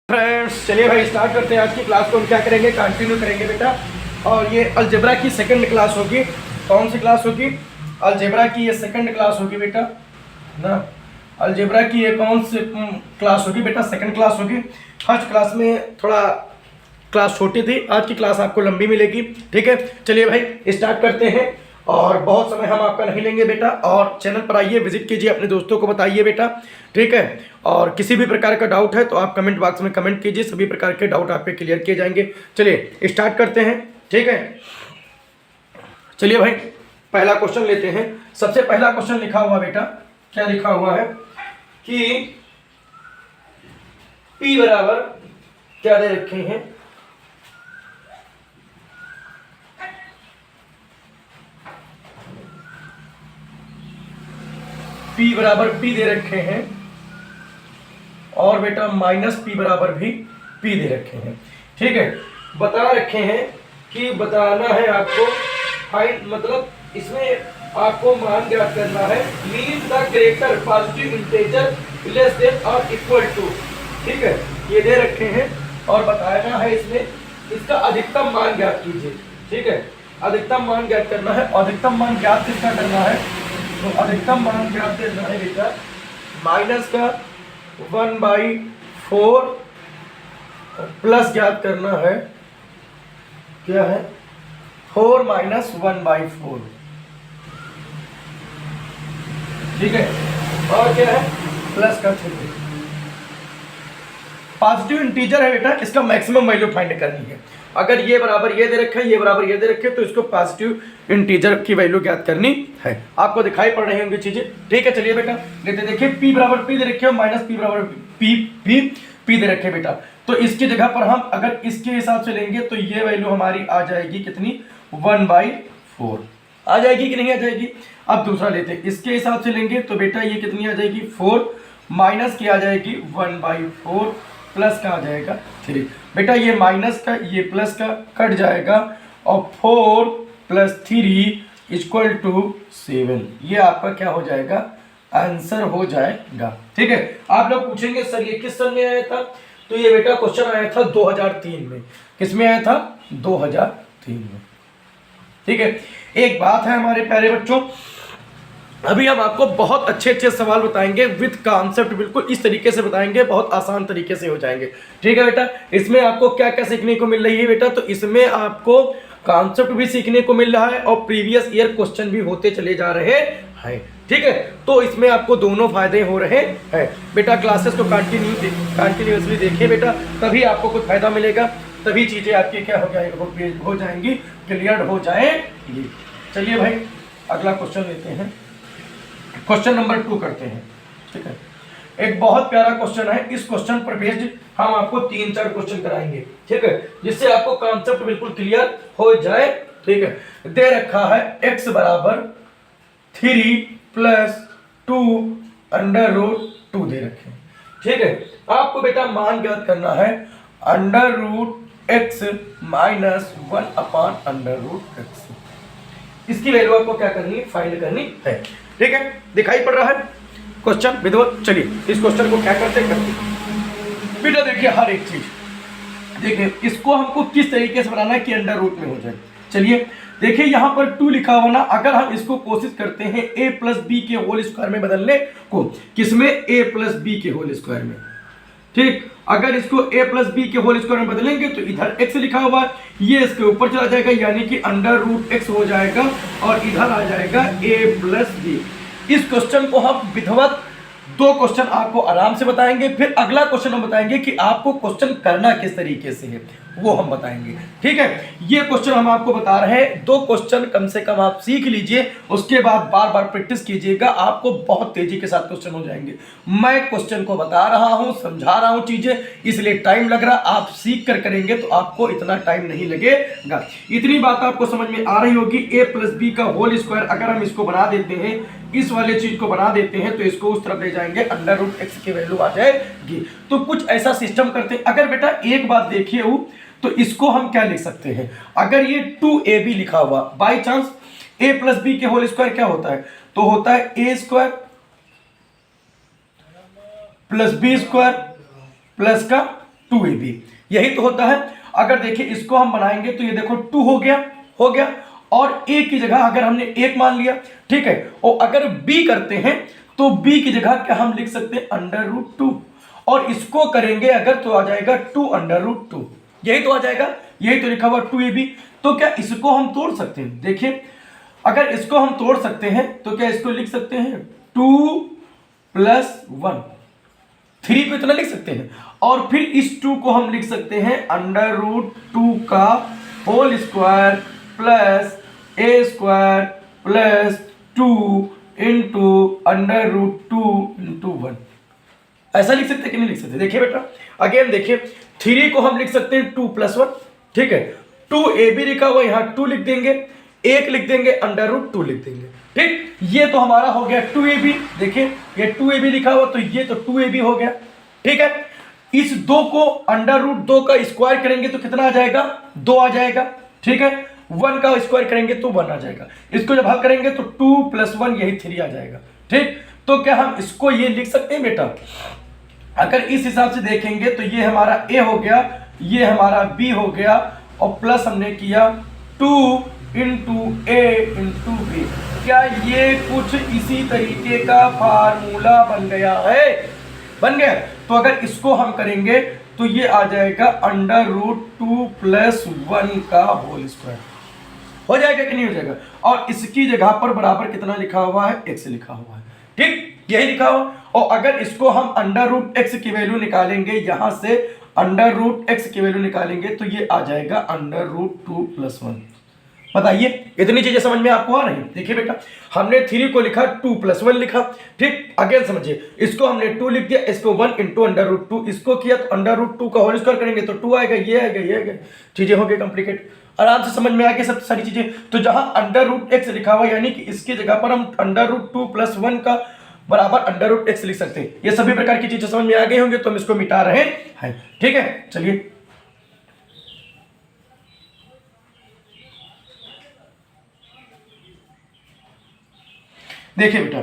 Friends चलिए भाई start करते हैं आज की क्लास को। हम क्या करेंगे, कंटिन्यू करेंगे बेटा। और ये अलजेब्रा की सेकंड क्लास होगी। कौन सी क्लास होगी? अलजेब्रा की ये सेकंड क्लास होगी बेटा ना। अलजेब्रा की ये कौन सी क्लास होगी बेटा? सेकंड क्लास होगी। फर्स्ट क्लास में थोड़ा क्लास छोटी थी, आज की क्लास आपको लंबी मिलेगी। ठीक है, चलिए भाई स्टार्ट करते हैं। और बहुत समय हम आपका नहीं लेंगे बेटा। और चैनल पर आइए, विजिट कीजिए, अपने दोस्तों को बताइए बेटा। ठीक है, और किसी भी प्रकार का डाउट है तो आप कमेंट बॉक्स में कमेंट कीजिए, सभी प्रकार के डाउट आपके क्लियर किए जाएंगे। चलिए स्टार्ट करते हैं। ठीक है, चलिए भाई पहला क्वेश्चन लेते हैं। सबसे पहला क्वेश्चन लिखा हुआ बेटा, क्या लिखा हुआ है कि P बराबर क्या दे रखे हैं? P बराबर P दे रखे हैं और बेटा माइनस P बराबर भी P दे रखे हैं। ठीक है, बता रखे हैं कि बताना है आपको फाइंड, मतलब इसमें आपको मान ज्ञात करना है। Leave the greater positive integer less than और इक्वल टू। ठीक है, ये दे रखे हैं और बताना है इसमें इसका अधिकतम मान ज्ञात कीजिए। ठीक है, अधिकतम मान ज्ञात करना है। अधिकतम मान ज्ञात किसका करना है? तो अधिकतम मान ज्ञात करना है बेटा माइनस का 1/4 प्लस ज्ञात करना है क्या है? 4 माइनस 1/4। ठीक है, और क्या है? प्लस का 3। पॉजिटिव इंटीजर है बेटा, इसका मैक्सिमम वैल्यू फाइंड करनी है। अगर ये बराबर ये दे रखे हैं, ये बराबर ये दे रखे हैं, तो इसको पॉजिटिव इंटीजर की वैल्यू ज्ञात करनी है। आपको दिखाई पड़ रही होंगी चीजें। ठीक है, चलिए बेटा लेते देखिए। P बराबर P दे रखे हो, माइनस P बराबर P दे रखे बेटा। तो इसकी जगह पर हम अगर इसके हिसाब से लेंगे तो ये वैल्यू हमारी आ जाएगी कितनी? 1/4 आ जाएगी कि नहीं आ जाएगी? अब दूसरा लेते हैं, इसके हिसाब से लेंगे तो बेटा ये कितनी आ जाएगी? 4 माइनस की आ जाएगी 1/4 प्लस का आ जाएगा 3। बेटा ये माइनस का ये प्लस का कट जाएगा और 4 + 3 = 7। ये आपका क्या हो जाएगा? आंसर हो जाएगा। ठीक है, आप लोग पूछेंगे सर ये किस सन में आया था? तो ये बेटा क्वेश्चन आया था 2003 में। किस में आया था? 2003 में। ठीक है, एक बात है हमारे प्यारे बच्चों, अभी हम आपको बहुत अच्छे अच्छे सवाल बताएंगे विद कॉन्सेप्ट, बिल्कुल इस तरीके से बताएंगे, बहुत आसान तरीके से हो जाएंगे। ठीक है बेटा, इसमें आपको क्या क्या सीखने को मिल रही है बेटा? तो इसमें आपको कॉन्सेप्ट भी सीखने को मिल रहा है और प्रीवियस ईयर क्वेश्चन भी होते चले जा रहे हैं। ठीक है, तो इसमें आपको दोनों फायदे हो रहे हैं बेटा। क्लासेस को कंटिन्यूअसली देखिए बेटा, तभी आपको कुछ फायदा मिलेगा, तभी चीजें आपकी क्या हो जाएंगी, क्लियर हो जाएंगी। चलिए भाई अगला क्वेश्चन लेते हैं। क्वेश्चन नंबर 2 करते हैं। ठीक है, एक बहुत प्यारा क्वेश्चन है। इस क्वेश्चन पर बेस्ड हम आपको 3-4 क्वेश्चन कराएंगे। ठीक है, जिससे आपको कॉन्सेप्ट बिल्कुल क्लियर हो जाए। ठीक है, दे रखा है x बराबर 3 + 2√2 दे रखे हैं। ठीक है, आपको बेटा मान ज्ञात करना है √x - 1/√x। इसकी वैल्यू आपको क्या करनी है? फाइंड करनी है। ठीक है, दिखाई पड़ रहा है क्वेश्चन विद्वत? चलिए इस क्वेश्चन को क्या करते बेटा, देखिए हर एक चीज देखिए, इसको हमको किस तरीके से बनाना है कि अंडर रूट में हो जाए। चलिए देखिए, यहाँ पर 2 लिखा हुआ ना, अगर हम इसको कोशिश करते हैं a + b के होल स्क्वायर में बदलने को, किसमें? a + b के होल स्क्वायर में। ठीक, अगर इसको a + b के होल स्क्वायर में बदलेंगे तो इधर x लिखा हुआ है, ये इसके ऊपर चला जाएगा, यानी कि √x हो जाएगा और इधर आ जाएगा a + b। इस क्वेश्चन को हम विधिवत 2 क्वेश्चन आपको आराम से बताएंगे, फिर अगला क्वेश्चन हम बताएंगे कि आपको क्वेश्चन करना किस तरीके से है, वो हम बताएंगे। ठीक है, ये क्वेश्चन हम आपको बता रहे हैं, 2 क्वेश्चन कम से कम आप सीख लीजिए, उसके बाद बार बार प्रैक्टिस कीजिएगा, आपको बहुत तेजी के साथ क्वेश्चन हो जाएंगे। मैं क्वेश्चन को बता रहा हूं, समझा रहा हूं चीजें, इसलिए टाइम लग रहा। आप सीख कर करेंगे तो आपको इतना टाइम नहीं लगेगा। इतनी बात आपको समझ में आ रही होगी। a + b का होल स्क्वायर अगर हम इसको बना देते हैं, इस वाले चीज को बना देते हैं, तो इसको उस तरफ ले जाएंगे, √x की वैल्यू आ जाएगी। तो कुछ ऐसा सिस्टम करते हैं। अगर बेटा एक बात देखिए तो इसको हम क्या लिख सकते हैं? अगर ये 2ab लिखा हुआ, बाई चांस a + b के होल स्क्वायर क्या होता है? तो होता है a² + b² प्लस का 2ab, यही तो होता है। अगर देखिए इसको हम बनाएंगे तो ये देखो 2 हो गया और a की जगह अगर हमने 1 मान लिया, ठीक है, और अगर b करते हैं तो b की जगह क्या हम लिख सकते हैं √2, और इसको करेंगे अगर तो आ जाएगा 2√2, यही तो आ जाएगा, यही तो लिखा हुआ 2ab। तो क्या इसको हम तोड़ सकते हैं? देखिए अगर इसको हम तोड़ सकते हैं तो क्या इसको लिख सकते हैं 2 + 1, 3 को इतना लिख सकते हैं, और फिर इस 2 को हम लिख सकते हैं √2 का whole square plus a square plus 2 into √2 × 1। ऐसा लिख सकते हैं कि नहीं लिख सकते? देखिए बेटा अगेन देखिए 3 को हम लिख सकते हैं 2 + 1, ठीक है, 2ab लिखा हुआ यहां 2 लिख देंगे, 1 लिख देंगे, √2 लिख देंगे, ठीक। ये तो हमारा हो गया 2ab, देखिए ये 2ab लिखा हुआ तो ये तो 2ab हो गया, ठीक है। इस 2 को √2 का स्क्वायर करेंगे तो कितना आ जाएगा? 2 आ जाएगा, ठीक है। 1 का स्क्वायर करेंगे तो 1 आ जाएगा, इसको जब हल करेंगे तो 2 + 1 यही 3 आ जाएगा, ठीक। तो क्या हम इसको ये लिख सकते हैं बेटा? अगर इस हिसाब से देखेंगे तो ये हमारा a हो गया, ये हमारा b हो गया, और प्लस हमने किया 2 × a × b। क्या ये कुछ इसी तरीके का फार्मूला बन गया है? बन गया। तो अगर इसको हम करेंगे तो ये आ जाएगा √2 + 1 का होल स्क्वायर, हो जाएगा कि नहीं हो जाएगा? और इसकी जगह पर बराबर कितना लिखा हुआ है? x लिखा हुआ है, ठीक, यही लिखा हुआ। और अगर इसको हम √x की वैल्यू निकालेंगे, यहां से √x की वैल्यू निकालेंगे तो ये आ जाएगा √2 + 1। बताइए इतनी चीजें समझ में आपको आ रही है? देखिए बेटा हमने 3 को लिखा, 2 + 1 लिखा, ठीक। अगेन समझिए, इसको हमने 2 लिख दिया, इसको 1 × √2, इसको किया तो √2 का होल स्क्वायर करेंगे तो 2 आएगा, ये आएगा, ये आएगा, चीजें हो गई कॉम्प्लिकेट। आराम से समझ में आ गई सब सारी चीजें। तो जहां √x लिखा हुआ यानी कि इसकी जगह पर हम √2 + 1 का बराबर √x लिख सकते हैं। ये सभी प्रकार की चीजें समझ में आ गई होंगी तो हम इसको मिटा रहे हैं, ठीक है। चलिए देखिए बेटा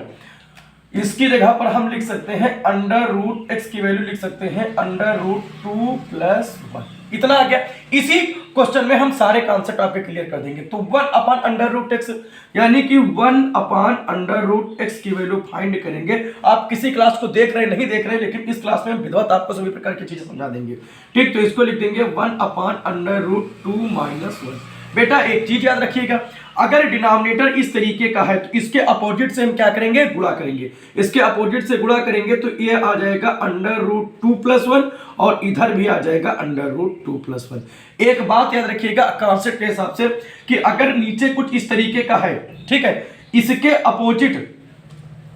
इसकी जगह पर हम लिख सकते हैं √x की वैल्यू लिख सकते हैं √2 + 1, इतना आ गया। इसी क्वेश्चन में हम सारे कॉन्सेप्ट आपके क्लियर कर देंगे। तो 1/√x यानी कि 1/√x की वैल्यू फाइंड करेंगे। आप किसी क्लास को देख रहे नहीं देख रहे, लेकिन इस क्लास में हम विधिवत आपको सभी प्रकार की चीजें समझा देंगे, ठीक। तो इसको लिख देंगे 1/√2 - 1। बेटा एक चीज याद रखिएगा, अगर डिनोमिनेटर इस तरीके का है तो इसके अपोजिट से हम क्या करेंगे? गुणा करेंगे। इसके अपोजिट से गुणा करेंगे तो ये आ जाएगा √2 + 1 और इधर भी आ जाएगा √2 + 1। एक बात याद रखिएगा कॉन्सेप्ट के हिसाब से कि अगर नीचे कुछ इस तरीके का है, ठीक है, इसके अपोजिट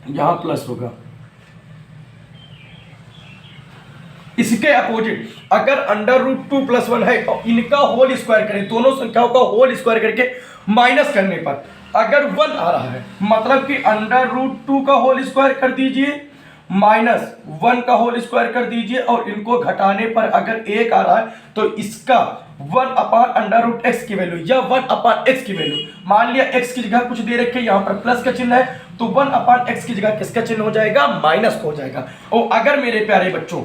यहां प्लस होगा, इसके अपोजिट अगर √2 + 1 है और इनका होल स्क्वायर करें, दोनों संख्याओं का होल स्क्वायर करके माइनस करने पर अगर 1 आ रहा है, मतलब कि √2 का होल स्क्वायर कर दीजिए -1 का होल स्क्वायर कर दीजिए, और इनको घटाने पर अगर 1 आ रहा है तो इसका 1/√x की वैल्यू या 1/x की वैल्यू, मान लिया x की जगह कुछ दे रखे, यहां पर प्लस का चिन्ह है तो 1/x की जगह किसका चिन्ह हो जाएगा? माइनस हो जाएगा। और अगर मेरे प्यारे बच्चों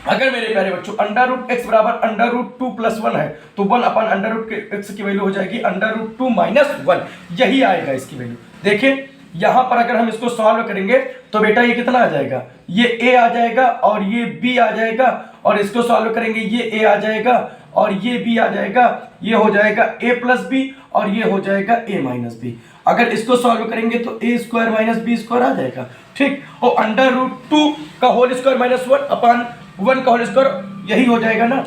√x बराबर √2 + 1 है तो 1/√x की वैल्यू हो जाएगी √2 - 1, यही आएगा इसकी वैल्यू। देखिए यहां पर अगर हम इसको सॉल्व करेंगे तो बेटा ये कितना आ जाएगा? ये a आ जाएगा और ये b आ जाएगा, और इसको सॉल्व करेंगे ये a आ जाएगा और ये b आ जाएगा, ये हो जाएगा a + b और ये हो जाएगा a - b। अगर इसको सॉल्व करेंगे तो a² - b² आ जाएगा, ठीक। और √2 का होल स्क्वायर -1/1 का होल स्क्वायर यही हो जाएगा ना,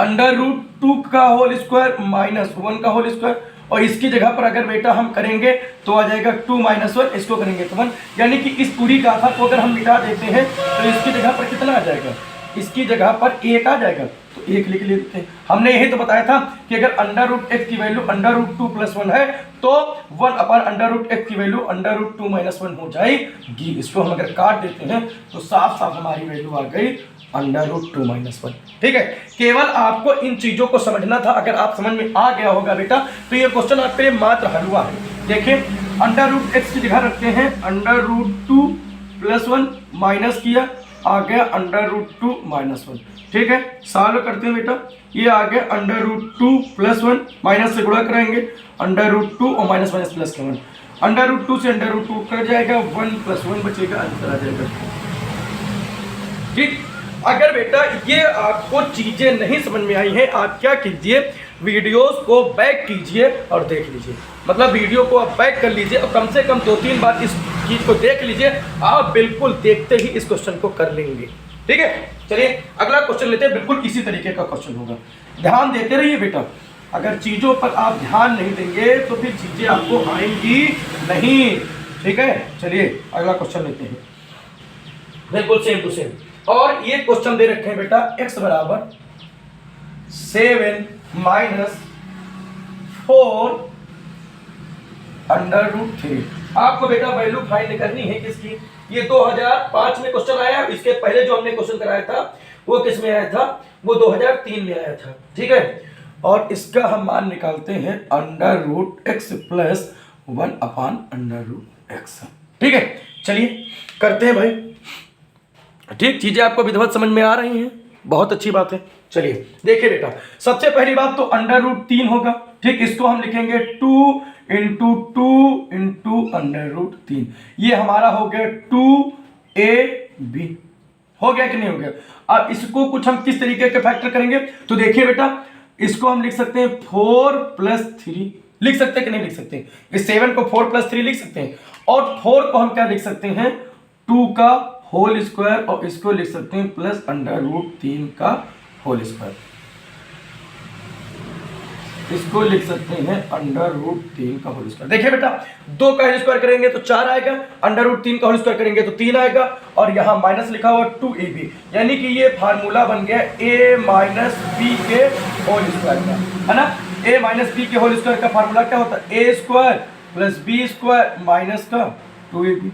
√2 का होल स्क्वायर -1 का होल स्क्वायर, और इसकी जगह पर अगर बेटा हम करेंगे तो आ जाएगा 2 - 1, इसको करेंगे तो 1, यानी कि इस पूरी गाथा को अगर हम मिटा देते हैं तो इसकी जगह पर कितना आ जाएगा? इसकी जगह पर 1 आ जाएगा, तो 1 लिख लेते हैं। हमने यही तो बताया था कि अगर √x की वैल्यू √2 + 1 है तो 1/√x की वैल्यू √2 - 1 हो जाएगी। इसको हम अगर काट देते हैं तो साफ साफ हमारी वैल्यू आ गई √2 - 1, ठीक है। केवल आपको इन चीजों को समझना था। अगर आप समझ में आ गया होगा बेटा तो ये क्वेश्चन आपके लिए मात्र हलवा है। देखिए √x की जगह रखते हैं √2 + 1 माइनस किया आ गया √2 -1। ठीक है, सॉल्व करते हैं बेटा। ये आ गया √2 + 1, माइनस से गुणा कराएंगे, √2 और माइनस माइनस प्लस का 1, √2 से √2 कट जाएगा, 1 + 1 बचेगा, आंसर आ जाएगा। ठीक, अगर बेटा ये आपको चीजें नहीं समझ में आई हैं, आप क्या कीजिए, वीडियोस को बैक कीजिए और देख लीजिए। मतलब वीडियो को आप बैक कर लीजिए और कम से कम 2-3 बार इस चीज को देख लीजिए, आप बिल्कुल देखते ही इस क्वेश्चन को कर लेंगे। ठीक है, चलिए अगला क्वेश्चन लेते हैं। बिल्कुल इसी तरीके का क्वेश्चन होगा, ध्यान देते रहिए बेटा। अगर चीजों पर आप ध्यान नहीं देंगे तो फिर चीजें आपको आएंगी नहीं। ठीक है, चलिए अगला क्वेश्चन लेते हैं। बिल्कुल सेम टू सेम, और ये क्वेश्चन दे रखे हैं बेटा, x बराबर 7 - 4 √3। आपको बेटा वैल्यू फाइंड करनी है किसकी? ये 2005 में क्वेश्चन आया, इसके पहले जो हमने क्वेश्चन कराया था वो किस में आया था? वो 2003 में आया था। ठीक है, और इसका हम मान निकालते हैं √x + 1/√x। ठीक है, चलिए करते हैं भाई। ठीक, चीजें आपको विधिवत समझ में आ रही हैं, बहुत अच्छी बात है। चलिए देखिए बेटा, सबसे पहली बात तो √3 होगा। ठीक, इसको हम लिखेंगे 2 × 2 × √3। ये हमारा हो गया 2ab। हो गया कि नहीं हो गया? अब इसको कुछ हम किस तरीके के फैक्टर करेंगे तो देखिए बेटा, इसको हम लिख सकते हैं 4 + 3, लिख सकते हैं कि नहीं लिख सकते? इस 7 को 4 + 3 लिख सकते हैं, और 4 को हम क्या लिख सकते हैं? 2 का होल स्क्वायर, और इसको लिख सकते हैं प्लस √3 का होल स्क्वायर। इसको लिख सकते हैं √3 का होल स्क्वायर। देखिए बेटा, 2 का होल स्क्वायर करेंगे तो 4 आएगा, √3 का होल स्क्वायर करेंगे तो 3 आएगा, और यहाँ माइनस लिखा हुआ 2ab, यानी कि ये फार्मूला बन गया a - b के होल स्क्वायर का, है ना। a - b के होल स्क्वायर का फार्मूला क्या होता है? a² + b² माइनस का 2ab।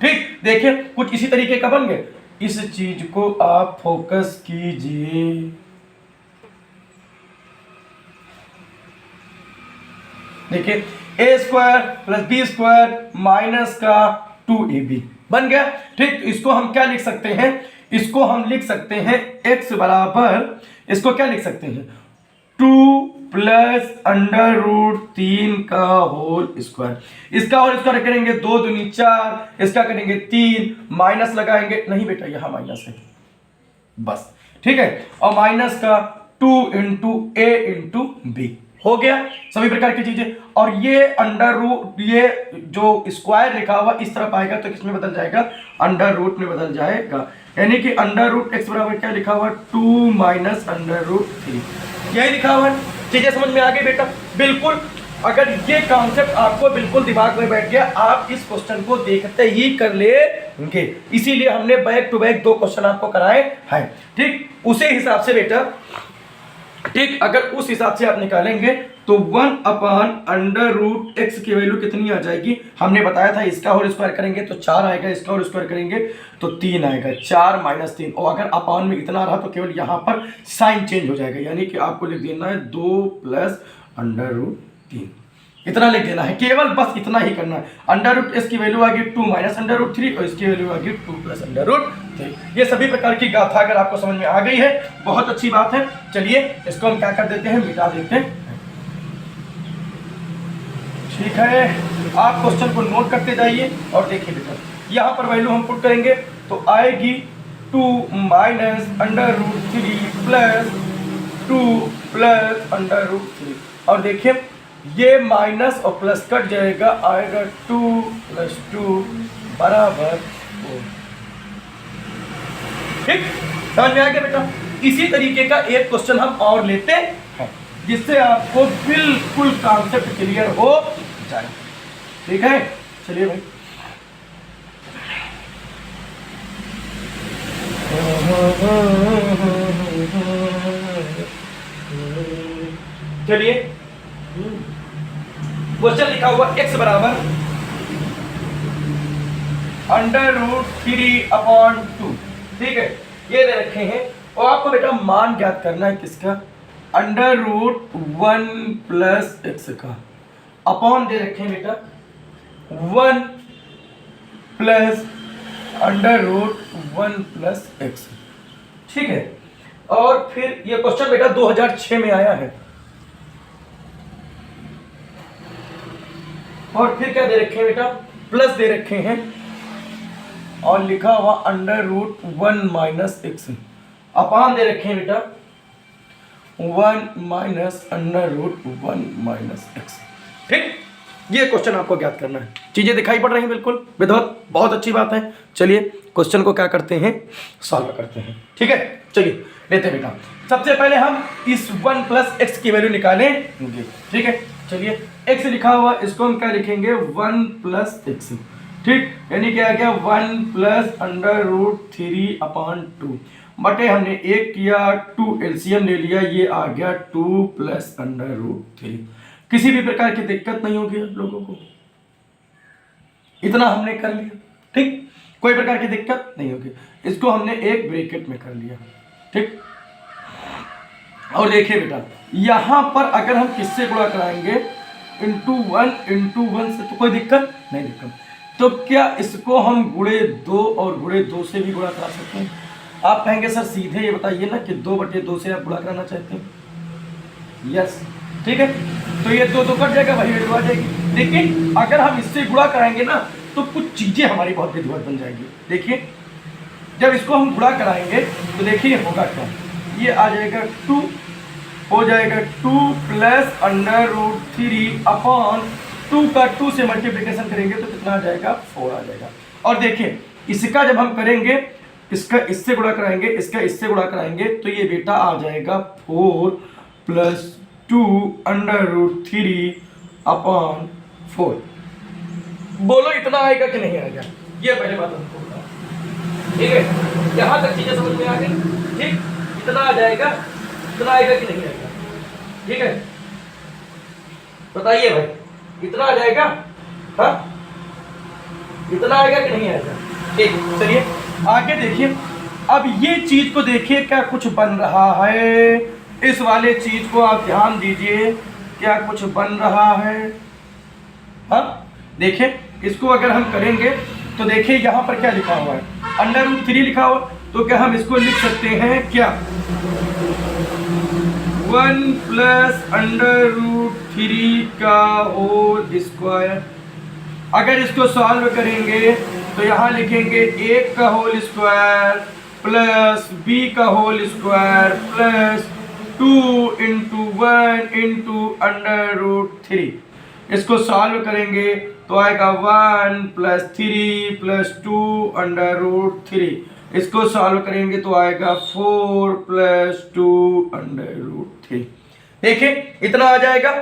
ठीक, देखिए कुछ इसी तरीके का बन गया। इस चीज को आप फोकस कीजिए। देखिए a² + b² माइनस का 2ab बन गया। ठीक, इसको हम क्या लिख सकते हैं? इसको हम लिख सकते हैं x बराबर, इसको क्या लिख सकते हैं? 2 + √3 का होल स्क्वायर। इसका होल स्क्वायर करेंगे 2 दूनी 4, इसका करेंगे 3, माइनस लगाएंगे, नहीं बेटा यहाँ माइनस है बस। ठीक है, और माइनस का 2 × a × b हो गया सभी प्रकार की चीजें। और ये ये जो स्क्वायर लिखा हुआ इस तरफ आएगा तो किसमें बदल जाएगा? √ में बदल जाएगा, यानी कि √x बराबर क्या लिखा हुआ? 2 - √3, यही लिखा हुआ है। चीजें समझ में आ गई बेटा? बिल्कुल, अगर ये कॉन्सेप्ट आपको बिल्कुल दिमाग में बैठ गया, आप इस क्वेश्चन को देखते ही कर लेंगे। इसीलिए हमने बैक टू बैक 2 क्वेश्चन आपको कराए हैं। ठीक, उसी हिसाब से बेटा, ठीक, अगर उस हिसाब से आप निकालेंगे तो 1/√x की वैल्यू कितनी आ जाएगी? हमने बताया था इसका होल स्क्वायर करेंगे तो 4 आएगा, इसका होल स्क्वायर करेंगे तो 3 आएगा, 4 - 3। और अगर अपान में इतना रहा तो केवल यहाँ पर साइन चेंज हो जाएगा, यानी कि आपको लिख देना है 2 + √3, इतना लिख देना है, केवल बस इतना ही करना है। √s की वैल्यू आ गई 2 - √3 और इसकी वैल्यू आ गई 2 + √3। ये सभी प्रकार की गाथा अगर आपको समझ में आ गई है, बहुत अच्छी बात है। चलिए इसको हम क्या कर देते हैं? मिटा देते हैं। ठीक है, आप क्वेश्चन को नोट करते जाइए और देखिए बेटा, यहाँ पर वैल्यू हम पुट करेंगे तो आएगी 2 - √3 + 2 + √3, और देखिए ये माइनस और प्लस कट जाएगा, आएगा 2 + 2 = 4। ठीक, समझ में आ गया बेटा? इसी तरीके का एक क्वेश्चन हम और लेते हैं जिससे आपको बिल्कुल कॉन्सेप्ट क्लियर हो जाए। ठीक है, चलिए भाई। चलिए क्वेश्चन लिखा हुआ x बराबर √3/2। ठीक है, ये दे रखे हैं, और आपको बेटा मान ज्ञात करना है किसका? √1 + x का, अपॉन दे रखे हैं बेटा 1 + अंडर रूट 1 प्लस एक्स। ठीक है, और फिर ये क्वेश्चन बेटा 2006 में आया है। और फिर क्या दे रखे हैं बेटा, प्लस दे रखे हैं और लिखा हुआ under root 1 minus x, upon दे रखे हैं बेटा 1 minus under root 1 minus x. ठीक, ये क्वेश्चन आपको ज्ञात करना है। चीजें दिखाई पड़ रही हैं बिल्कुल विद्वत, बहुत अच्छी बात है। चलिए क्वेश्चन को क्या करते हैं, सॉल्व करते हैं। ठीक है, चलिए लेते हैं बेटा। सबसे पहले हम इस 1 प्लस एक्स की वैल्यू निकालेंगे। ठीक है, चलिए एक्स लिखा हुआ, इसको हम क्या लिखेंगे 1 प्लस एक्स। ठीक, यानी क्या आ गया 1 प्लस अंडर रूट 3 अपान 2 बटे हमने एक किया 2 एलसीएम ले लिया, ये आ गया 2 प्लस अंडर रूट 3। किसी भी प्रकार की दिक्कत नहीं होगी आप लोगों को, इतना हमने कर लिया। ठीक, कोई प्रकार की दिक्कत नहीं होगी। इसको हमने एक ब्रैकेट में कर लिया। ठीक, और देखिए बेटा यहां पर अगर हम किससे गुणा कराएंगे इंटू वन से तो कोई दिक्कत नहीं दिक्कत। तो क्या इसको हम गुणे 2 और गुणे 2 से भी गुणा करा सकते हैं? आप कहेंगे सर सीधे ये बताइए ना कि 2/2 से आप गुणा कराना चाहते हैं। यस, ठीक है, तो ये 2 कट जाएगा, वही वैल्यू आ जाएगी। लेकिन अगर हम इससे गुणा कराएंगे ना तो कुछ चीजें हमारी बहुत विधिवत बन जाएंगी। देखिए जब इसको हम गुणा कराएंगे तो देखिए होगा क्या, ये आ जाएगा 2, हो जाएगा 2 प्लस अंडर रूट 3 अपॉन 2 का 2 से मल्टीप्लिकेशन करेंगे तो कितना आ जाएगा 4 आ जाएगा। और देखिए इसका जब हम करेंगे, इसका इससे गुणा कराएंगे, इसका इससे गुणा कराएंगे तो ये बेटा आ जाएगा 4 प्लस 2 अंडर रूट 3 अपॉन 4। बोलो इतना आएगा कि नहीं आएगा, ये पहले बात हमको बताओ। ठीक है, यहां तक चीजें समझ में आ गई। ठीक, इतना आ जाएगा, इतना आएगा कि नहीं आएगा? ठीक है, बताइए भाई इतना आ जाएगा? हाँ, इतना आएगा कि नहीं आएगा? ठीक, चलिए आगे देखिए। अब ये चीज को देखिए, क्या कुछ बन रहा है, इस वाले चीज को आप ध्यान दीजिए, क्या कुछ बन रहा है। हाँ देखिए, इसको अगर हम करेंगे तो देखिए यहाँ पर क्या लिखा हुआ है, अंडर रूट 3 लिखा हुआ। तो क्या हम इसको लिख सकते हैं क्या 1 प्लस अंडर रूट 3 का होल स्क्वायर। अगर इसको सॉल्व करेंगे तो यहाँ लिखेंगे 1 का होल स्क्वायर प्लस b का whole square plus 2 into 1 into under root 3। इसको सॉल्व करेंगे तो आएगा 1 प्लस 3 प्लस 2 अंडर रूट 3। इसको सॉल्व करेंगे तो आएगा 4 प्लस 2 अंडर रूट 3। देखिए इतना आ जाएगा।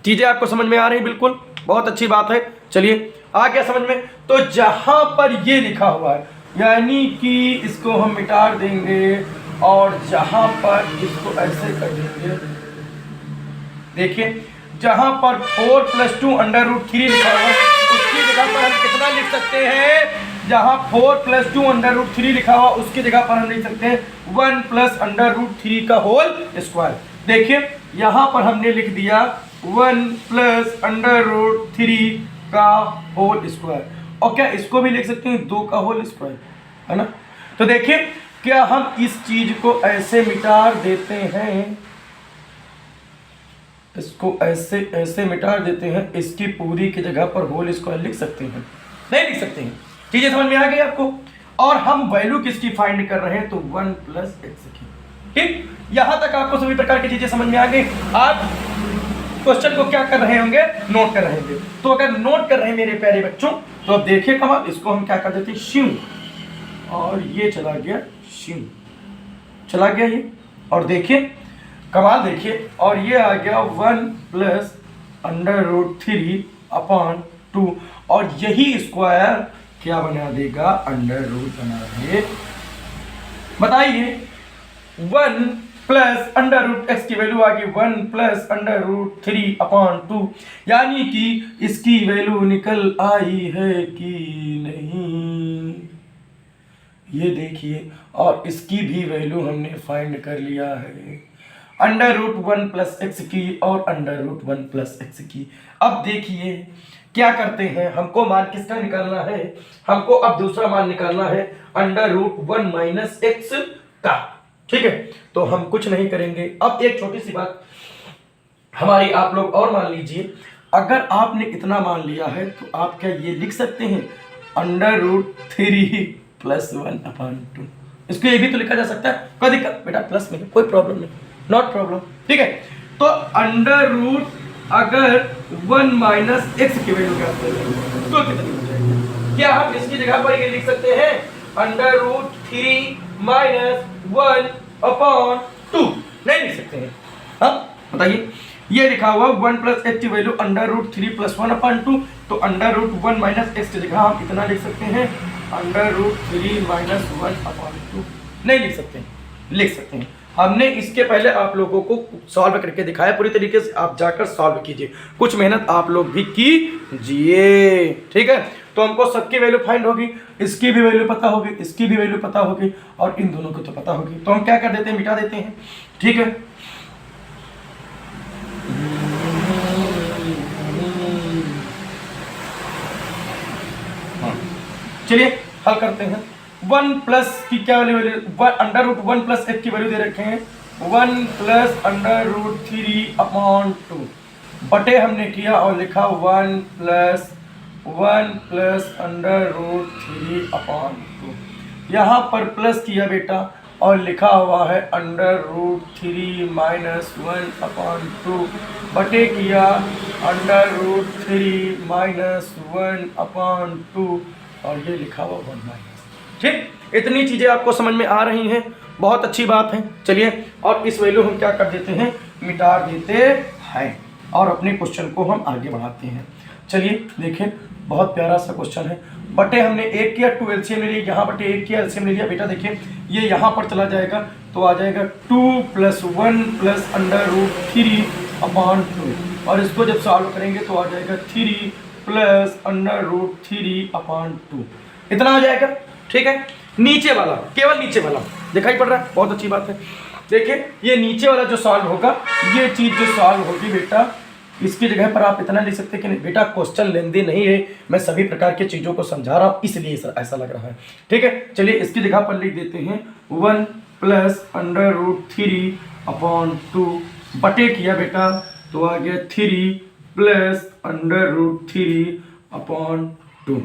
चीजें आपको समझ में आ रही बिल्कुल, बहुत अच्छी बात है। चलिए आ गया समझ में। तो जहां पर ये लिखा हुआ है यानी कि इसको हम मिटा देंगे और जहां पर इसको ऐसे कर देंगे, देखिए जहां पर 4 प्लस 2 अंडर रूट 3 लिखा हुआ है उसकी जगह पर हम कितना लिख सकते हैं, जहां 4 प्लस 2 अंडर रूट 3 लिखा हुआ उसकी जगह पर हम लिख सकते हैं 1 प्लस अंडर रूट 3 का होल स्क्वायर। देखिए यहां पर हमने लिख दिया 1 प्लस अंडर रूट 3 का होल स्क्वायर। और क्या इसको भी लिख सकते हैं 2 का होल स्क्वायर, है ना। तो देखिए क्या हम इस चीज को ऐसे मिटा देते हैं, इसको ऐसे ऐसे मिटा देते हैं, इसकी पूरी की जगह पर होल स्क्वायर लिख सकते हैं? नहीं लिख सकते हैं। चीजें समझ में आ गई आपको। और हम वैल्यू किसकी फाइंड कर रहे हैं तो 1 प्लस एक्स की। ठीक, यहां तक आपको सभी प्रकार की चीजें समझ में आ गई। आप क्वेश्चन को क्या कर रहे होंगे, नोट कर रहे होंगे। तो अगर नोट कर रहे हैं मेरे प्यारे बच्चों तो अब देखिए कमाल, इसको हम क्या कर देते हैं शिव, और ये चला गया शिव, चला गया ये। और देखिए कमाल देखिए, और ये आ गया 1 प्लस अंडर रूट 3 अपॉन 2, और यही स्क्वायर क्या बना देगा, अंडर रूट बना दे। बताइए 1 प्लस अंडर रूट एक्स की वैल्यू आ गई 1 प्लस अंडर रूट 3 अपॉन 2, यानी कि इसकी वैल्यू निकल आई है कि नहीं, ये देखिए। और इसकी भी वैल्यू हमने फाइंड कर लिया है, अंडर रूट 1 प्लस एक्स की और अंडर रूट 1 प्लस एक्स की। अब देखिए क्या करते हैं, हमको मान किसका निकालना है, हमको अब दूसरा मान निकालना है √1 माइनस एक्स का। ठीक है, तो हम कुछ नहीं करेंगे। अब एक छोटी सी बात हमारी आप लोग और मान लीजिए, अगर आपने इतना मान लिया है तो आप क्या ये लिख सकते हैं √3 + 1/2। इसको ये भी तो लिखा जा सकता है, कोई दिक्कत बेटा, प्लस में कोई प्रॉब्लम नहीं, नॉट प्रॉब्लम। ठीक है, तो अंडर अगर 1 माइनस एक्स की वैल्यू क्या तो कितनी हो जाएगी? क्या हम इसकी जगह पर ये लिख सकते हैं √3 माइनस 1/2? नहीं लिख सकते हैं। हाँ बताइए, ये लिखा हुआ 1 + x की वैल्यू √3 + 1/2, तो √1 माइनस एक्स की जगह हम इतना लिख सकते हैं √3 माइनस 1/2। नहीं लिख सकते, लिख सकते हैं। हमने इसके पहले आप लोगों को सॉल्व करके दिखाया, पूरी तरीके से आप जाकर सॉल्व कीजिए, कुछ मेहनत आप लोग भी कीजिए। ठीक है, तो हमको सबकी वैल्यू फाइंड होगी, इसकी भी वैल्यू पता होगी, इसकी भी वैल्यू पता होगी, और इन दोनों को तो पता होगी। तो हम क्या कर देते हैं, मिटा देते हैं। ठीक है, चलिए हल करते हैं। 1 प्लस की क्या वैल्यू, √1 + x की वैल्यू दे रखे हैं 1 + √3/2 बटे हमने किया और लिखा 1 + √3/2। यहाँ पर प्लस किया बेटा और लिखा हुआ है √3 माइनस 1/2 बटे किया √3 माइनस 1/2 और ये लिखा हुआ 1 माइनस। ठीक, इतनी चीज़ें आपको समझ में आ रही हैं, बहुत अच्छी बात है। चलिए, और इस वैल्यू हम क्या कर देते हैं, मिटा देते हैं, और अपने क्वेश्चन को हम आगे बढ़ाते हैं। चलिए देखिए, बहुत प्यारा सा क्वेश्चन है। बटे हमने 1 किया, 2 एलसीएम ले लिया, यहाँ बटे 1 किया, एलसीएम ले लिया। बेटा देखिए, ये यहाँ पर चला जाएगा तो आ जाएगा 2 + 1 + √3/2, और इसको जब सॉल्व करेंगे तो आ जाएगा 3 + √3/2, इतना आ जाएगा। ठीक है, नीचे वाला, केवल नीचे वाला दिखाई पड़ रहा है, बहुत अच्छी बात है। देखिए, ये नीचे वाला जो सॉल्व होगा, ये चीज़ जो सॉल्व होगी बेटा, इसकी जगह पर आप इतना लिख सकते हैं कि नहीं बेटा, क्वेश्चन लेंदी नहीं है, मैं सभी प्रकार की चीज़ों को समझा रहा हूँ, इसलिए ऐसा लग रहा है। ठीक है, चलिए इसकी जगह पर लिख देते हैं 1 + √3/2 बटे किया बेटा तो आ गया 3 + √3/2।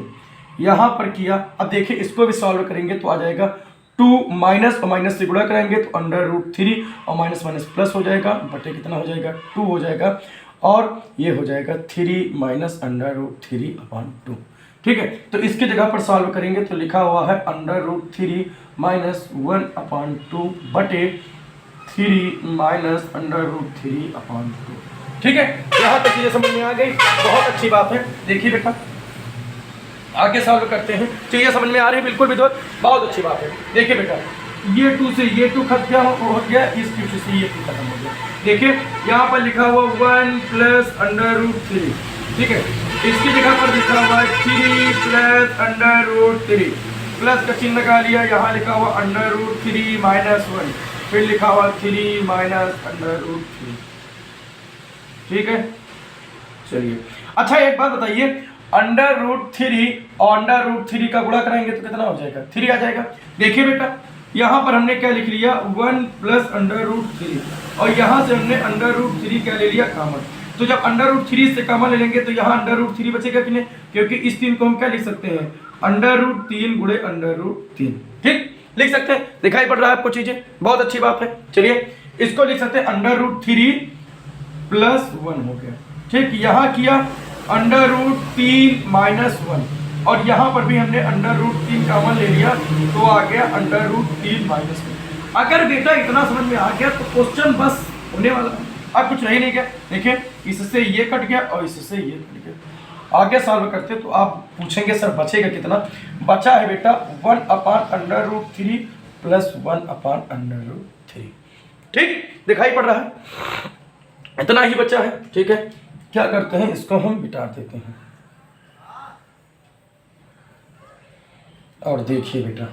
यहाँ पर किया, अब देखिए इसको भी सॉल्व करेंगे तो आ जाएगा 2 माइनस और माइनस से गुणा कराएंगे तो √3 और माइनस माइनस प्लस हो जाएगा, बटे कितना हो जाएगा 2 हो जाएगा, और ये हो जाएगा 3 माइनस √3/2। ठीक है, तो इसकी जगह पर सॉल्व करेंगे तो लिखा हुआ है √3 माइनस 1/2 बटे 3 माइनस √3/2। ठीक है, यहाँ तक चीजें समझ में आ गई, बहुत अच्छी बात है। देखिए बेटा, आगे सॉल्व करते हैं, चीजें समझ में आ रही है बिल्कुल भी, बहुत अच्छी बात है। देखिए बेटा, ये 2 से ये 2 खत्म हो गया, इस 2 से ये 2 खत्म हो गया। देखिए यहाँ पर लिखा हुआ 1 + √3, ठीक है, इसकी जगह पर लिखा हुआ है 3 + √3, प्लस का चिन्ह लगा लिया, यहाँ लिखा हुआ √3 माइनस 1, फिर लिखा हुआ 3 माइनस √3। ठीक है, चलिए अच्छा एक बात बताइए, √3 और √3 का गुणा कराएंगे तो कितना हो जाएगा, 3 आ जाएगा। देखिए बेटा, यहाँ पर हमने क्या लिख लिया 1 + √3, और यहाँ से हमने √3 क्या ले लिया कॉमन, तो जब √3 से कॉमन ले लेंगे तो यहाँ √3 बचेगा कि नहीं, क्योंकि इस 3 को हम क्या लिख सकते हैं √3 गुणे √3। ठीक, लिख सकते हैं, दिखाई पड़ रहा है आपको चीजें, बहुत अच्छी बात है। चलिए इसको लिख सकते हैं √3 + 1 हो गया। ठीक, यहाँ किया √3 माइनस 1, और यहाँ पर भी हमने √3 कॉमन ले लिया तो आ गया √3 माइनस 1। अगर बेटा इतना समझ में आ गया तो क्वेश्चन बस होने वाला, अब कुछ रह नहीं गया। देखिए, इससे ये कट गया और इससे ये कट गया। आगे सॉल्व करते तो आप पूछेंगे सर बचेगा कितना, बचा है बेटा 1/√3 + 1/√3। ठीक, दिखाई पड़ रहा है, इतना ही बचा है। ठीक है, क्या करते हैं, इसको हम मिटा देते हैं, और देखिए बेटा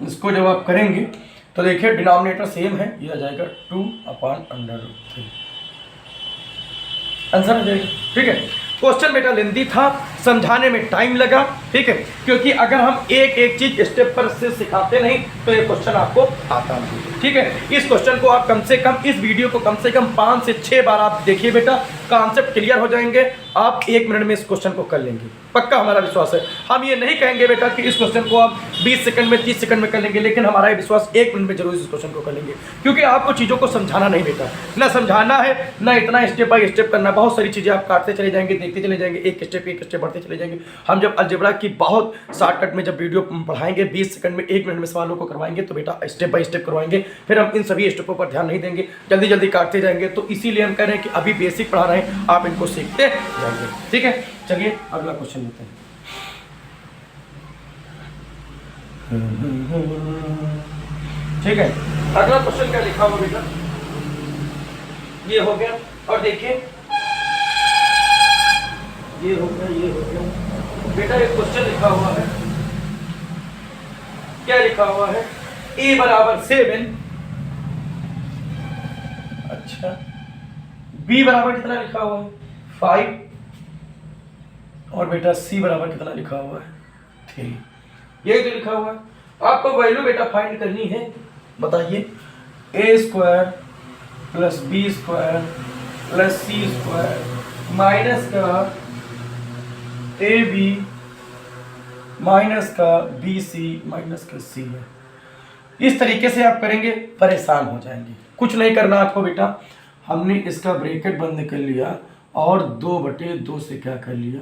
इसको जब आप करेंगे तो देखिए डिनोमिनेटर सेम है, ये आ जाएगा 2/√3 आंसर आ जाएगा। ठीक है, क्वेश्चन बेटा लेंदी था, समझाने में टाइम लगा। ठीक है, क्योंकि अगर हम एक एक चीज स्टेप पर से सिखाते नहीं तो ये क्वेश्चन आपको आता नहीं। ठीक है, इस क्वेश्चन को आप कम से कम, इस वीडियो को कम से कम 5 से 6 बार आप देखिए बेटा, कॉन्सेप्ट क्लियर हो जाएंगे। आप 1 मिनट में इस क्वेश्चन को कर लेंगे, पक्का हमारा विश्वास है। हम ये नहीं कहेंगे बेटा कि इस क्वेश्चन को आप 20 सेकंड में 30 सेकंड में कर लेंगे, लेकिन हमारा विश्वास 1 मिनट में जरूर इस क्वेश्चन को कर लेंगे, क्योंकि आपको चीज़ों को समझाना नहीं बेटा, ना समझाना है ना इतना स्टेप बाय स्टेप करना। बहुत सारी चीज़ें आप काटते चले जाएंगे, देखते चले जाएंगे, एक स्टेप बढ़ते चले जाएंगे। हम जब अलजेब्रा की बहुत शॉर्टकट में जब वीडियो पढ़ाएंगे 20 सेकंड में 1 मिनट में सवालों को करवाएंगे, तो बेटा स्टेप बाय स्टेप करवाएंगे, फिर हम इन सभी स्टेपों पर ध्यान नहीं देंगे, जल्दी जल्दी काटते जाएंगे। तो इसीलिए हम कह रहे हैं कि अभी बेसिक पढ़ा रहे हैं, आप इनको सीखते जाएंगे। ठीक है, चलिए अगला क्वेश्चन लेते हैं। ठीक है, अगला क्वेश्चन क्या लिखा हुआ बेटा, ये हो गया। और देखिए ये हो गया, ये हो गया बेटा। एक क्वेश्चन लिखा हुआ है, क्या लिखा हुआ है, a बराबर 7, अच्छा b बराबर कितना लिखा हुआ है 5, और बेटा c बराबर कितना लिखा हुआ है 3। ये जो लिखा हुआ है, आपको वैल्यू बेटा फाइंड करनी है। बताइए, a² plus b² plus c² minus का ab माइनस का bc माइनस का c है। इस तरीके से आप करेंगे, परेशान हो जाएंगे। कुछ नहीं करना आपको बेटा, हमने इसका ब्रैकेट बंद कर लिया और 2/2 से क्या कर लिया,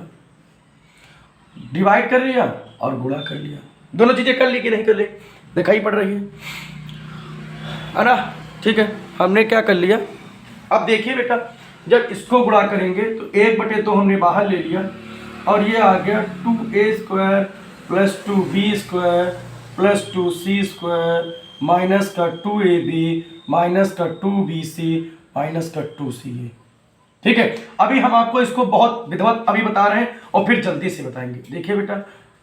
डिवाइड कर लिया और गुणा कर लिया। दोनों चीजें कर ली कि नहीं कर ली, दिखाई पड़ रही है ना। ठीक है, हमने क्या कर लिया, अब देखिए बेटा, जब इसको गुणा करेंगे तो 1/2 हमने बाहर ले लिया, और ये आ गया 2a² plus 2b² plus 2c² minus का 2ab माइनस का 2bc माइनस का 2ca। ठीक है, अभी हम आपको इसको बहुत विधिवत अभी बता रहे हैं और फिर जल्दी से बताएंगे। देखिए बेटा,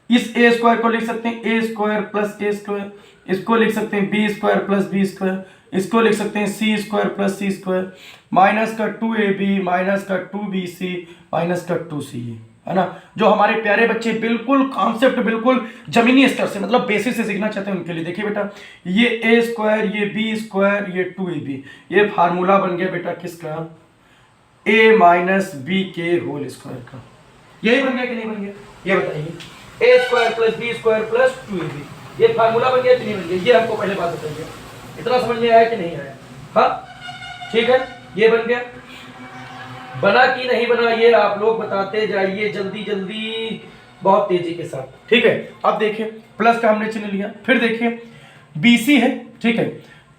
इस a² को लिख सकते हैं a² प्लस a², इसको लिख सकते हैं b² प्लस b², इसको लिख सकते हैं c² प्लस c² माइनस का 2ab माइनस का 2bc माइनस का 2ca, है ना। जो हमारे प्यारे बच्चे बिल्कुल कॉन्सेप्ट बिल्कुल जमीनी स्तर से, मतलब बेसिक से सीखना चाहते हैं, उनके लिए देखिए बेटा, ये a², ये b², ये 2ab, ये फार्मूला बन गया बेटा किसका, a माइनस b के होल स्क्वायर का। यही बन गया कि नहीं बन गया, ये बताइए। a² plus b² plus 2ab, ये फार्मूला बन गया कि नहीं बन गया, ये हमको पहले बात बताइए। इतना समझ में आया कि नहीं आया? हाँ ठीक है, ये बन गया। बना कि नहीं बना, ये आप लोग बताते जाइए जल्दी जल्दी, बहुत तेजी के साथ। ठीक है, अब देखिए प्लस का हमने चिन्ह लिया, फिर देखिए BC है। ठीक है,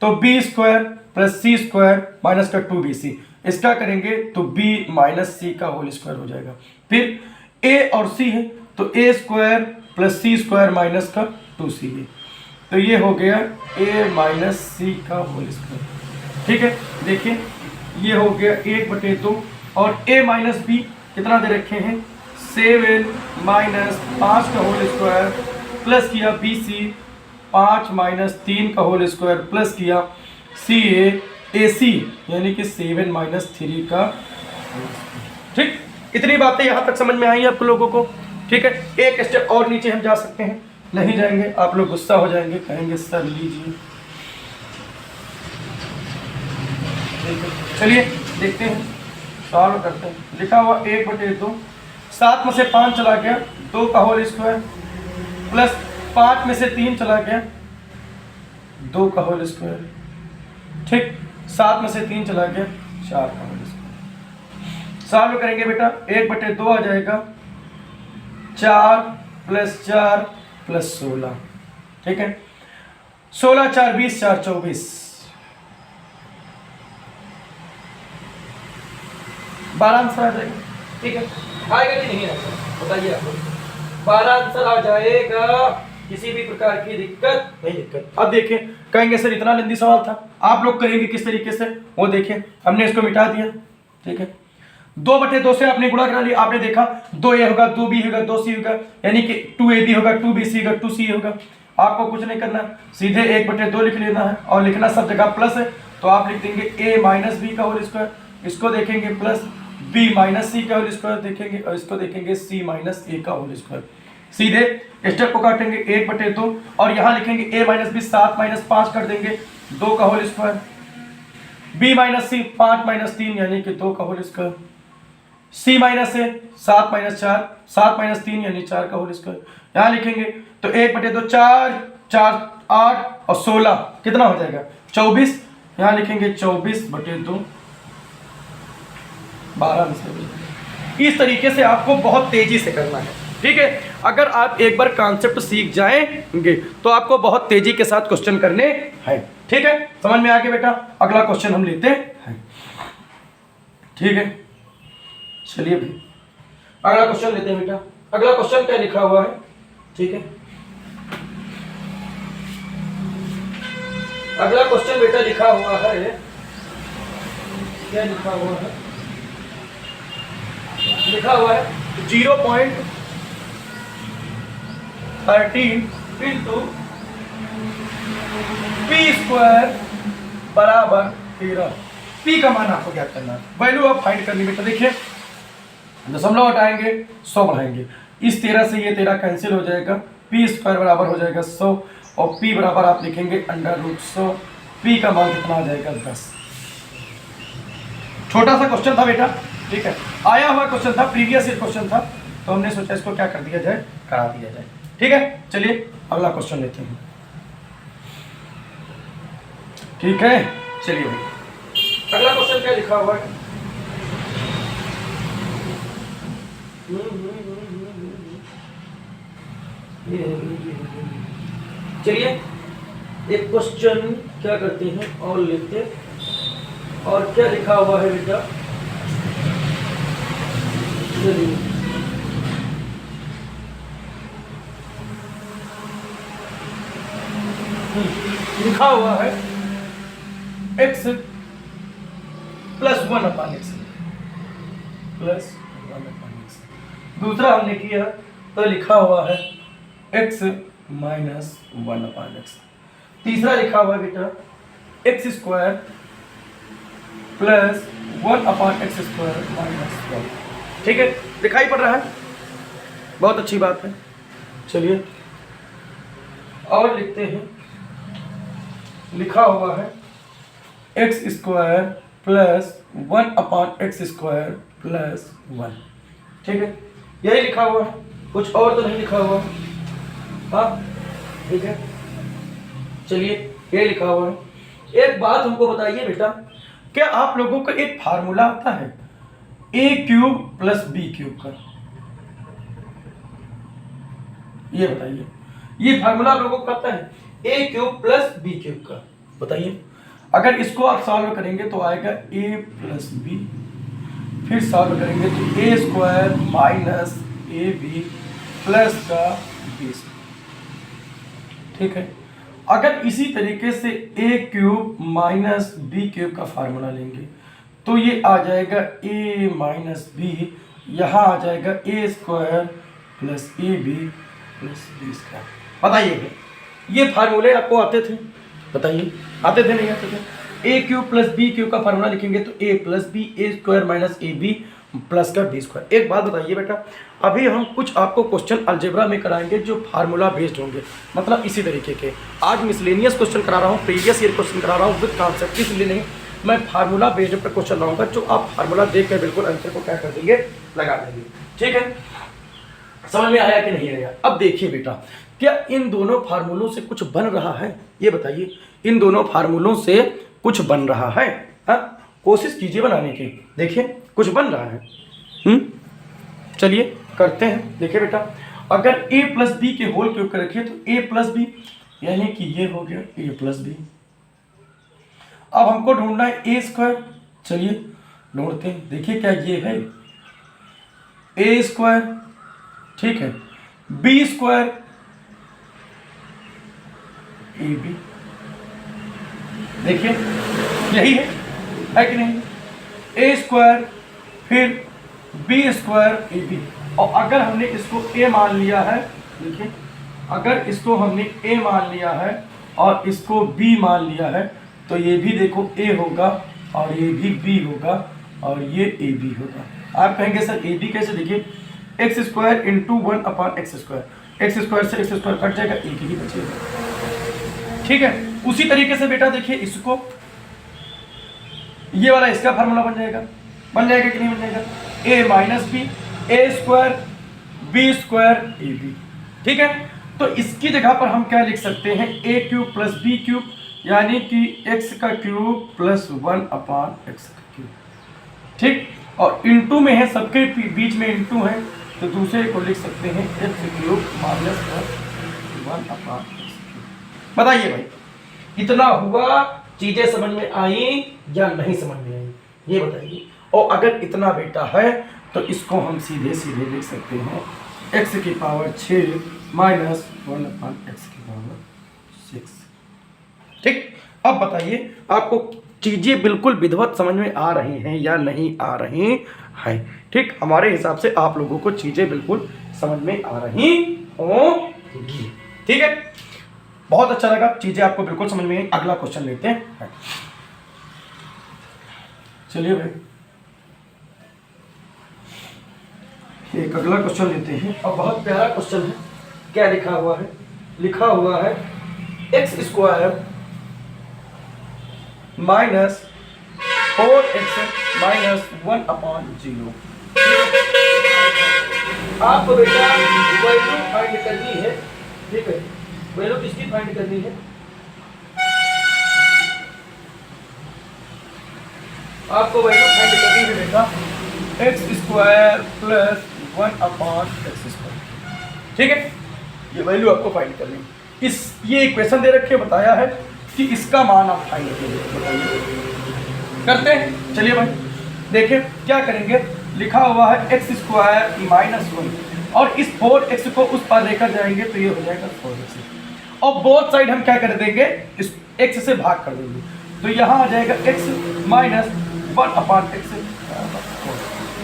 तो b² प्लस c² माइनस का 2bc, इसका करेंगे तो b माइनस c का होल स्क्वायर हो जाएगा। फिर a और c है, तो a² प्लस c² माइनस का 2ca, तो ये हो गया a माइनस c का होल स्क्वायर। ठीक है, देखिए ये हो गया 1/2, और a माइनस b कितना दे रखे हैं 7 माइनस 5 का होल स्क्वायर प्लस किया bc 5 माइनस 3 का होल स्क्वायर प्लस किया ca ac यानी कि 7 माइनस 3 का। ठीक, इतनी बातें यहाँ तक समझ में आई आप लोगों को। ठीक है, एक स्टेप और नीचे हम जा सकते हैं, नहीं जाएंगे आप लोग गुस्सा हो जाएंगे, कहेंगे सर लीजिए। चलिए देखते हैं, सॉल्व करते हैं। लिखा हुआ 1/2, 7 में से 5 चला गया 2 का होल स्क्वायर प्लस 5 में से 3 चला गया 2 का होल स्क्वायर। ठीक, 7 में से 3 चला गया 4 का होल स्क्वायर। सॉल्व करेंगे बेटा, 1/2 आ जाएगा 4 प्लस 4 प्लस 16। ठीक है, 16 4 20 4 24, 12 आंसर आ जाएगा। ठीक है, आएगा कि नहीं आएगा बताइए आप लोग, 12 आंसर आ जाएगा, किसी भी प्रकार की दिक्कत नहीं। दिक्कत अब देखें, कहेंगे सर इतना लंबी सवाल था, आप लोग करेंगे किस तरीके से, वो देखें। हमने इसको मिटा दिया। ठीक है, 2/2 से आपने गुणा करा लिया, आपने देखा 2a होगा 2b होगा 2c होगा, यानी कि 2ab होगा 2bc होगा 2c होगा। आपको कुछ नहीं करना, सीधे 1/2 लिख लेना है और लिखना सब जगह प्लस है, तो आप लिख देंगे a माइनस बी का होल स्क्वायर, इसको देखेंगे प्लस b माइनस सी का होल स्क्वायर देखेंगे और इसको देखेंगे c माइनस ए का होल स्क्वायर। सीधे स्टेप को काटेंगे 1/2 और यहाँ लिखेंगे a माइनस बी 7 माइनस 5 कर देंगे 2 का होल स्क्वायर, b माइनस सी 5 माइनस 3 यानी कि 2 का होल स्क्वायर, c माइनस ए 7 माइनस 4 7 माइनस 3 यानी 4 का होल स्क्वायर। यहाँ लिखेंगे तो 1/2 4 4 8 और 16 कितना हो जाएगा 24। यहाँ लिखेंगे 24/2 12 में से। इस तरीके से आपको बहुत तेजी से करना है, ठीक है। अगर आप एक बार कॉन्सेप्ट सीख जाएंगे तो आपको बहुत तेजी के साथ क्वेश्चन करने हैं, ठीक है। समझ में आ गया बेटा। अगला क्वेश्चन हम लेते हैं, ठीक है। चलिए भाई अगला क्वेश्चन लेते हैं बेटा। अगला क्वेश्चन क्या लिखा हुआ है, ठीक है। अगला क्वेश्चन बेटा लिखा हुआ है, क्या लिखा हुआ है, लिखा हुआ है 0.13 इंटू पी स्क्वायर बराबर 13। पी का मान आपको ज्ञात करना है, वैल्यू आप फाइंड करनी बेटा। देखिए दशमलव हटाएंगे 100 बढ़ाएंगे, इस 13 से ये 13 कैंसिल हो जाएगा, पी स्क्वायर बराबर हो जाएगा 100 और पी बराबर आप लिखेंगे √100। पी का मान कितना आ जाएगा 10। छोटा सा क्वेश्चन था बेटा, ठीक है, आया हुआ क्वेश्चन था, प्रीवियस ईयर क्वेश्चन था, तो हमने सोचा इसको क्या कर दिया जाए, करा दिया जाए, ठीक है। चलिए अगला क्वेश्चन लेते हैं, ठीक है। चलिए भाई अगला क्वेश्चन क्या लिखा हुआ है, चलिए एक क्वेश्चन क्या करते हैं और लेते हैं, और क्या लिखा हुआ है बेटा, चलिए लिखा हुआ है x +1/x +1/x। दूसरा हमने किया तो लिखा हुआ है x -1/x। तीसरा लिखा हुआ है बेटा x² +1/x² -1। ठीक है, दिखाई पड़ रहा है, बहुत अच्छी बात है। चलिए और लिखते हैं, लिखा हुआ है x² +1/x² +1। ठीक है, यही लिखा हुआ है, कुछ और तो नहीं लिखा हुआ। हाँ ठीक है, चलिए ये लिखा हुआ है। एक बात हमको बताइए बेटा, क्या आप लोगों को एक फार्मूला आता है a³ + b³ का? ये बताइए, ये फार्मूला आप लोगों को पता है a³ + b³ का? बताइए। अगर इसको आप सॉल्व करेंगे तो आएगा a + b, फिर सॉल्व करेंगे तो a² - ab प्लस का b। ठीक है, अगर इसी तरीके से a³ - b³ का फार्मूला लेंगे तो ये आ जाएगा a - b, यहाँ आ जाएगा a² + ab + b²। बताइए ये फार्मूले आपको आते थे? बताइए आते थे नहीं आते थे? a³ + b³ का फार्मूला लिखेंगे तो a + b a² - ab plus का b²। एक बात बताइए बेटा, अभी हम कुछ आपको क्वेश्चन अलजेब्रा में कराएंगे जो फार्मूला बेस्ड होंगे, मतलब इसी तरीके के। आज मिसलेनियस क्वेश्चन करा रहा हूँ, प्रीवियस ईयर क्वेश्चन करा रहा हूँ विद कॉन्सेप्ट, इसलिए नहीं, मैं फार्मूला बेस्ड पर क्वेश्चन लाऊंगा जो आप फार्मूला देख कर बिल्कुल आंसर को क्या कर देंगे, लगा देंगे। ठीक है, समझ में आया कि नहीं आया? अब देखिए बेटा, क्या इन दोनों फार्मूलों से कुछ बन रहा है? ये बताइए, इन दोनों फार्मूलों से कुछ बन रहा है? कोशिश कीजिए बनाने की, देखिए कुछ बन रहा है। चलिए करते हैं। देखिए बेटा, अगर a + b के होल क्यूब कर रखिए तो a + b यानी कि ये हो गया a + b। अब हमको ढूंढना है a²। चलिए ढूंढते हैं। देखिए क्या ये है a², ठीक है, b² ab। देखिए यही है कि नहीं? a² फिर b² ab। और अगर हमने इसको a मान लिया है, देखिए अगर इसको हमने ए मान लिया है और इसको बी मान लिया है तो ये भी देखो ए होगा और ये भी बी होगा और ये ए बी होगा। आप कहेंगे सर ए बी कैसे? देखिए x square into 1/x², x square से एक्स स्क्वायर कट जाएगा, एक ही बचेगा। ठीक है, उसी तरीके से बेटा देखिए इसको, ये वाला इसका फार्मूला बन जाएगा कि नहीं बन जाएगा? a minus b a square b square a b. ठीक है, तो इसकी जगह पर हम क्या लिख सकते हैं? a cube plus b cube, यानी कि x का क्यूब प्लस 1/x का क्यूब। ठीक, और इंटू में है, सबके बीच में इंटू है, तो दूसरे को लिख सकते हैं x cube minus 1/x cube. बताइए भाई, इतना हुआ? चीजें समझ में आई या नहीं समझ में आई, ये बताइए। और अगर इतना बेटा है तो इसको हम सीधे सीधे लिख सकते हैं x की पावर 6 माइनस 1/x की पावर 6। ठीक, अब बताइए आपको चीजें बिल्कुल विधिवत समझ में आ रही हैं या नहीं आ रही हैं? ठीक, हमारे हिसाब से आप लोगों को चीजें बिल्कुल समझ में आ रही होंगी। ठीक है, बहुत अच्छा लगा, चीजें आपको बिल्कुल समझ में आई। अगला क्वेश्चन लेते हैं। चलिए भाई, एक अगला क्वेश्चन लेते हैं और बहुत प्यारा क्वेश्चन है। क्या लिखा हुआ है? लिखा हुआ है x square minus 4x minus 1/0। आपको बेटा वैल्यू फाइंड करनी है। ठीक है, वैल्यू किसकी फाइंड करनी है? आपको वैल्यू फाइंड करनी है बेटा एक्स स्क्वायर प्लस 1/x²। ठीक है, ये वैल्यू आपको फाइंड करनी है। ये इक्वेशन दे रखे, बताया है कि इसका मान आप फाइंड करिए। बताइए, करते हैं। चलिए भाई देखिए क्या करेंगे। लिखा हुआ है एक्स स्क्वायर माइनस 1 और इस 4x को उस पर लेकर जाएंगे तो ये हो जाएगा 4x और बोथ साइड हम क्या कर देंगे? इस x से भाग कर देंगे, तो यहाँ आ जाएगा x माइनस 1/x।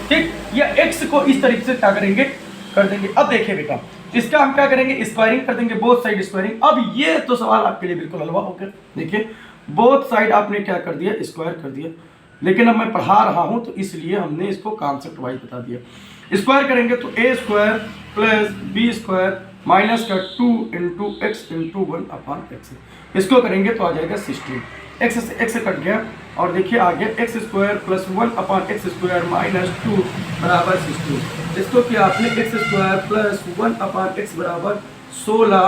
ठीक, या x को इस तरीके से क्या करेंगे? कर देंगे। अब देखिए बेटा, इसका हम क्या करेंगे? स्क्वायरिंग कर देंगे, बोथ साइड स्क्वायरिंग। अब ये तो सवाल आपके लिए बिल्कुल हलवा हो गया। देखिए बोथ साइड आपने क्या कर दिया? स्क्वायर कर दिया, लेकिन अब मैं पढ़ा रहा हूं तो इसलिए हमने इसको कॉन्सेप्ट वाइज बता दिया। स्क्वायर करेंगे तो a square plus b square minus का 2 इंटू एक्स इंटू 1/x। इसको करेंगे तो आ जाएगा 16। x से x कट गया और देखिए आ गया x square plus 1/x² minus 2 बराबर 16। इसको किया आपने एक्स स्क्वायर प्लस 1/x बराबर 16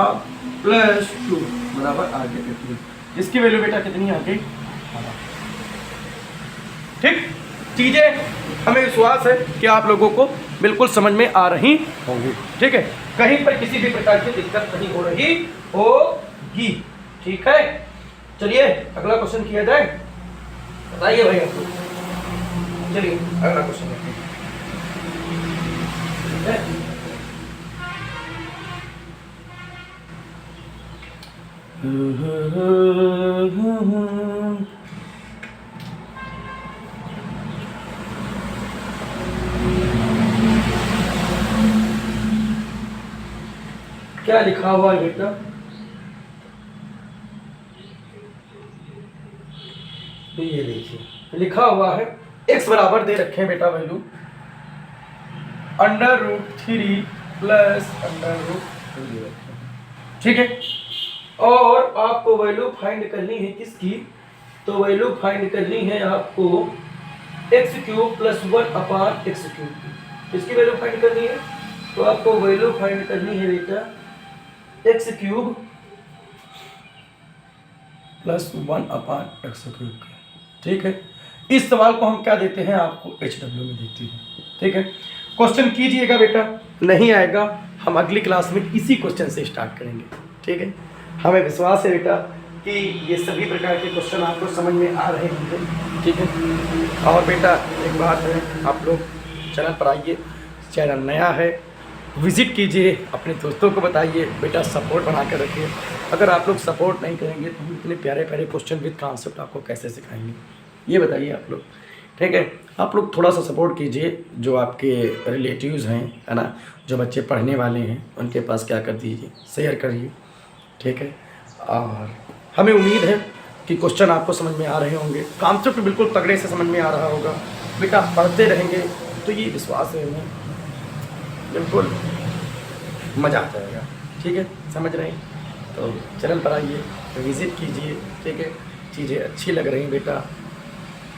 प्लस 2 बराबर आ गया 15। इसकी वैल्यू बेटा कितनी आ गई? ठीक, चीजें हमें विश्वास है कि आप लोगों को बिल्कुल समझ में आ रही होंगी। ठीक है, कहीं पर किसी भी प्रकार की दिक्कत नहीं हो रही होगी। ठीक है, चलिए अगला क्वेश्चन किया जाए। बताइए भाई आपको। चलिए अगला क्वेश्चन करते हैं। क्या लिखा हुआ है बेटा? तो ये देखिए लिखा हुआ है x बराबर दे रखे हैं बेटा वैल्यू √3 प्लस √2 रखे। ठीक है, और आपको वैल्यू फाइंड करनी है किसकी? तो वैल्यू फाइंड करनी है आपको x³ प्लस 1/x³। इसकी वैल्यू फाइंड करनी है, तो आपको वैल्यू फाइंड करनी है बेटा x³ प्लस 1/x³। ठीक है, इस सवाल को हम क्या देते हैं? आपको HW में देते हैं। ठीक है, क्वेश्चन कीजिएगा बेटा, नहीं आएगा हम अगली क्लास में इसी क्वेश्चन से स्टार्ट करेंगे। ठीक है, हमें विश्वास है बेटा कि ये सभी प्रकार के क्वेश्चन आपको समझ में आ रहे होंगे। ठीक है, और बेटा एक बात है, आप लोग चैनल पर आइए, चैनल नया है, विजिट कीजिए, अपने दोस्तों को बताइए, बेटा सपोर्ट बना कर रखिए। अगर आप लोग सपोर्ट नहीं करेंगे तो हम इतने प्यारे प्यारे क्वेश्चन विद कॉन्सेप्ट आपको कैसे सिखाएंगे? ये बताइए आप लोग। ठीक है। आप लोग थोड़ा सा सपोर्ट कीजिए, जो आपके रिलेटिव्स हैं, है ना, जो बच्चे पढ़ने वाले हैं, उनके पास क्या कर दीजिए, शेयर करिए, ठीक है। और हमें उम्मीद है कि क्वेश्चन आपको समझ में आ रहे होंगे, कॉन्सेप्ट बिल्कुल तगड़े से समझ में आ रहा होगा। बेटा पढ़ते रहेंगे तो ये विश्वास है हमें, बिल्कुल मज़ा आ जाएगा, ठीक है। समझ रहे हैं तो चैनल पर आइए, विज़िट कीजिए, ठीक है। चीज़ें अच्छी लग रही बेटा,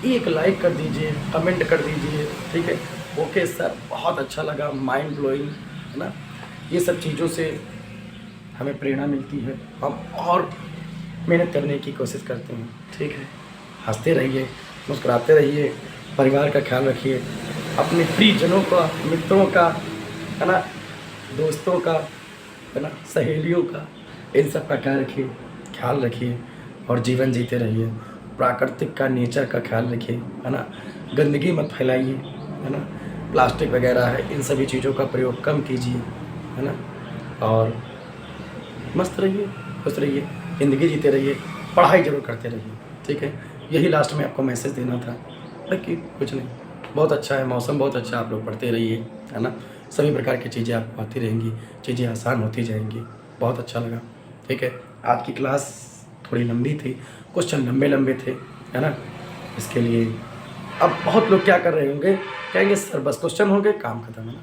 एक लाइक कर दीजिए, कमेंट कर दीजिए, ठीक है। ओके सर, बहुत अच्छा लगा, माइंड ब्लोइंग, है ना। ये सब चीज़ों से हमें प्रेरणा मिलती है, हम और मेहनत करने की कोशिश करते हैं, ठीक है। हंसते रहिए, मुस्कुराते रहिए, परिवार का ख्याल रखिए, अपने प्रियजनों का, मित्रों का, है ना, दोस्तों का, है ना, सहेलियों का, इन सब का ख्याल रखिए और जीवन जीते रहिए। प्राकृतिक का, नेचर का ख्याल रखिए, है ना। गंदगी मत फैलाइए, है ना। प्लास्टिक वगैरह है, इन सभी चीज़ों का प्रयोग कम कीजिए, है ना। और मस्त रहिए, खुश रहिए, ज़िंदगी जीते रहिए, पढ़ाई ज़रूर करते रहिए, ठीक है। यही लास्ट में आपको मैसेज देना था, बाकी कुछ नहीं। बहुत अच्छा है मौसम, बहुत अच्छा, आप लोग पढ़ते रहिए, है ना। सभी प्रकार की चीज़ें आपको आती रहेंगी, चीज़ें आसान होती जाएंगी। बहुत अच्छा लगा, ठीक है। आज की क्लास थोड़ी लंबी थी, क्वेश्चन लंबे लंबे थे, है ना। इसके लिए अब बहुत लोग क्या कर रहे होंगे, कहेंगे सर बस क्वेश्चन हो गए, काम खत्म, है ना।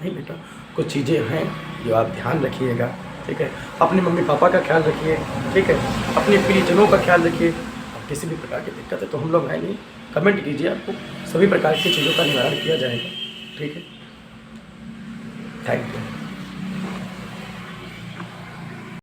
नहीं बेटा, कुछ चीज़ें हैं जो आप ध्यान रखिएगा, ठीक है। अपने मम्मी पापा का ख्याल रखिए, ठीक है। अपने प्रियजनों का ख्याल रखिए। और किसी भी प्रकार की दिक्कत है तो हम लोग हैं नहीं, कमेंट कीजिए, आपको सभी प्रकार की चीज़ों का निवारण किया जाएगा, ठीक है। Thank you.